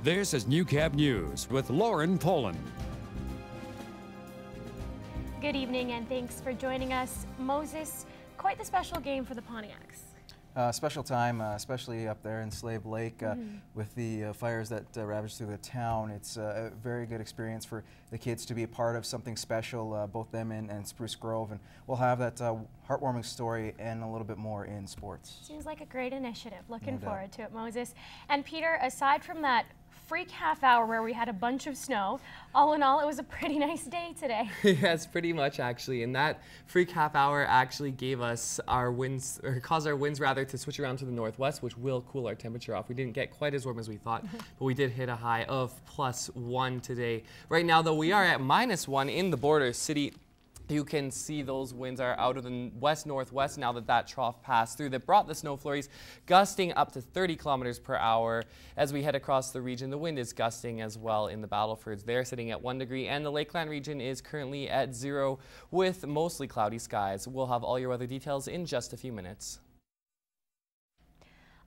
This is Newcap News with Lauren Poland. Good evening and thanks for joining us. Moses, quite the special game for the Pontiacs. Special time, especially up there in Slave Lake with the fires that ravaged through the town. It's a very good experience for the kids to be a part of something special, both them and Spruce Grove. And we'll have that heartwarming story and a little bit more in sports. Seems like a great initiative. Looking forward to it, Moses. And Peter, aside from that freak half hour where we had a bunch of snow, all in all, it was a pretty nice day today. Yes, pretty much actually. And that freak half hour actually gave us our winds, or caused our winds rather, to switch around to the northwest, which will cool our temperature off. We didn't get quite as warm as we thought, but we did hit a high of +1 today. Right now, though, we are at -1 in the border city. You can see those winds are out of the west-northwest now that trough passed through that brought the snow flurries gusting up to 30 kilometers per hour. As we head across the region, the wind is gusting as well in the Battlefords. They're sitting at 1 degree, and the Lakeland region is currently at 0 with mostly cloudy skies. We'll have all your weather details in just a few minutes.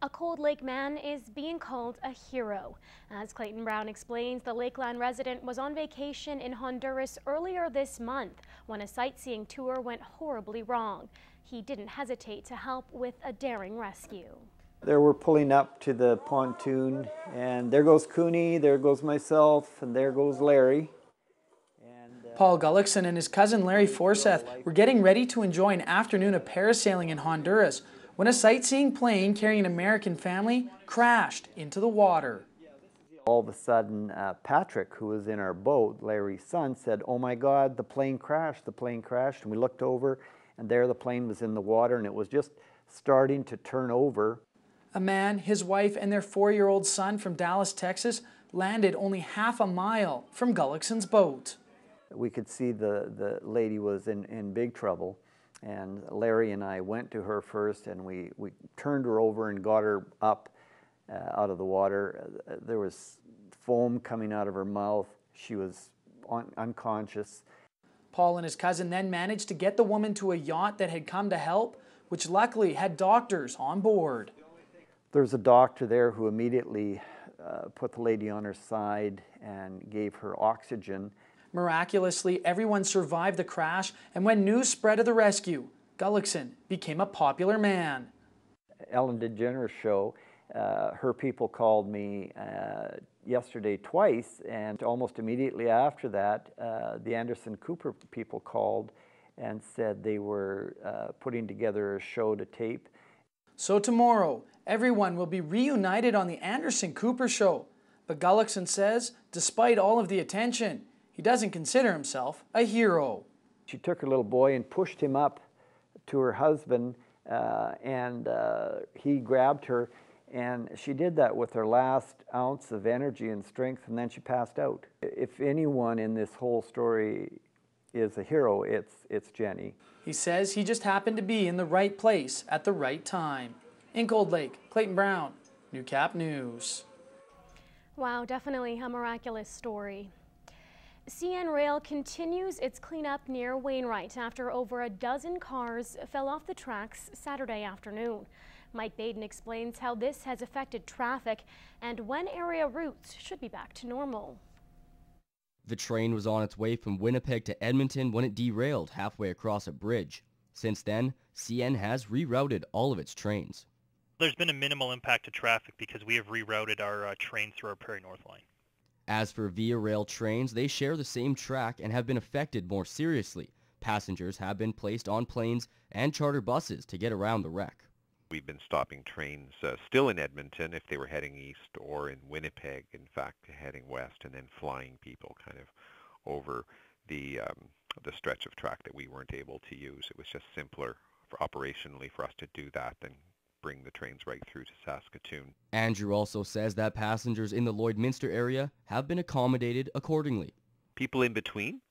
A Cold Lake man is being called a hero. As Clayton Brown explains, the Lakeland resident was on vacation in Honduras earlier this month when a sightseeing tour went horribly wrong. He didn't hesitate to help with a daring rescue. They were pulling up to the pontoon, and there goes Cooney, there goes myself, and there goes Larry. Paul Gullackson and his cousin Larry Forsyth were getting ready to enjoy an afternoon of parasailing in Honduras when a sightseeing plane carrying an American family crashed into the water. All of a sudden, Patrick, who was in our boat, Larry's son, said, "Oh my God, the plane crashed, the plane crashed." And we looked over, and there the plane was in the water, and it was just starting to turn over. A man, his wife, and their 4-year-old son from Dallas, Texas, landed only half a mile from Gullackson's boat. We could see the lady was in big trouble. And Larry and I went to her first, and we turned her over and got her up out of the water. There was foam coming out of her mouth. She was unconscious. Paul and his cousin then managed to get the woman to a yacht that had come to help, which luckily had doctors on board. There's a doctor there who immediately put the lady on her side and gave her oxygen. Miraculously, everyone survived the crash, and when news spread of the rescue, Gullackson became a popular man. Ellen DeGeneres show, her people called me yesterday twice, and almost immediately after that, the Anderson Cooper people called and said they were putting together a show to tape. So tomorrow, everyone will be reunited on the Anderson Cooper show. But Gullackson says, despite all of the attention, he doesn't consider himself a hero. She took her little boy and pushed him up to her husband, and he grabbed her, and she did that with her last ounce of energy and strength, and then she passed out. If anyone in this whole story is a hero, it's Jenny. He says he just happened to be in the right place at the right time. In Cold Lake, Clayton Brown, Newcap News. Wow, definitely a miraculous story. CN Rail continues its cleanup near Wainwright after over a dozen cars fell off the tracks Saturday afternoon. Mike Baden explains how this has affected traffic and when area routes should be back to normal. The train was on its way from Winnipeg to Edmonton when it derailed halfway across a bridge. Since then, CN has rerouted all of its trains. There's been a minimal impact to traffic because we have rerouted our trains through our Prairie North line. As for Via Rail trains, they share the same track and have been affected more seriously. Passengers have been placed on planes and charter buses to get around the wreck. We've been stopping trains still in Edmonton if they were heading east, or in Winnipeg, in fact, heading west, and then flying people kind of over the stretch of track that we weren't able to use. It was just simpler operationally for us to do that than bring the trains right through to Saskatoon. Andrew also says that passengers in the Lloydminster area have been accommodated accordingly. People in between,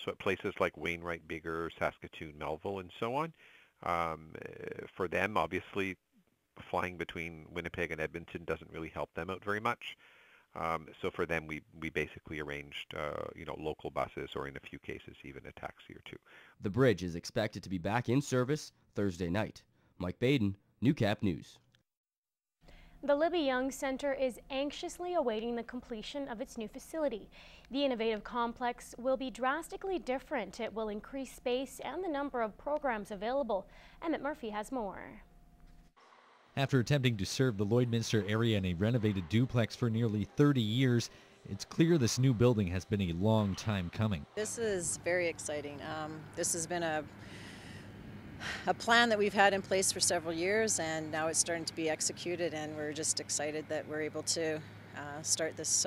so at places like Wainwright, Bigger, Saskatoon, Melville, and so on, for them, obviously, flying between Winnipeg and Edmonton doesn't really help them out very much. So for them, we basically arranged, local buses, or in a few cases, even a taxi or two. The bridge is expected to be back in service Thursday night. Mike Baden, Newcap News. The Libby Young Center is anxiously awaiting the completion of its new facility. The innovative complex will be drastically different. It will increase space and the number of programs available. Emmett Murphy has more. After attempting to serve the Lloydminster area in a renovated duplex for nearly 30 years, it's clear this new building has been a long time coming. This is very exciting. This has been a plan that we've had in place for several years, and now it's starting to be executed, and we're just excited that we're able to start this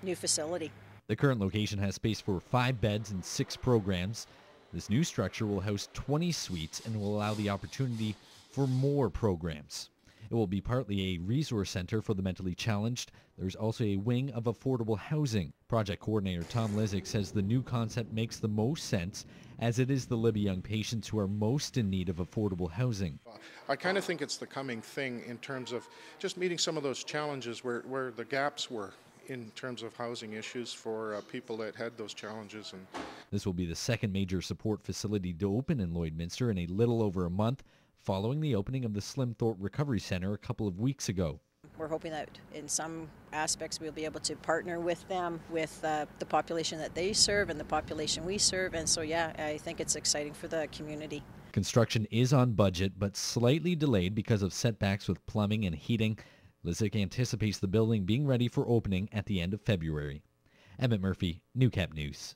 new facility. The current location has space for 5 beds and 6 programs. This new structure will house 20 suites and will allow the opportunity for more programs. It will be partly a resource center for the mentally challenged. There's also a wing of affordable housing. Project coordinator Tom Lysyk says the new concept makes the most sense, as it is the Libby young patients who are most in need of affordable housing. I kind of think it's the coming thing in terms of just meeting some of those challenges where the gaps were in terms of housing issues for people that had those challenges. And this will be the second major support facility to open in Lloydminster in a little over a month, following the opening of the Slim Thorpe Recovery Center a couple of weeks ago. We're hoping that in some aspects we'll be able to partner with them, with the population that they serve and the population we serve, and so yeah, I think it's exciting for the community. Construction is on budget but slightly delayed because of setbacks with plumbing and heating. Lysyk anticipates the building being ready for opening at the end of February. Emmett Murphy, Newcap News.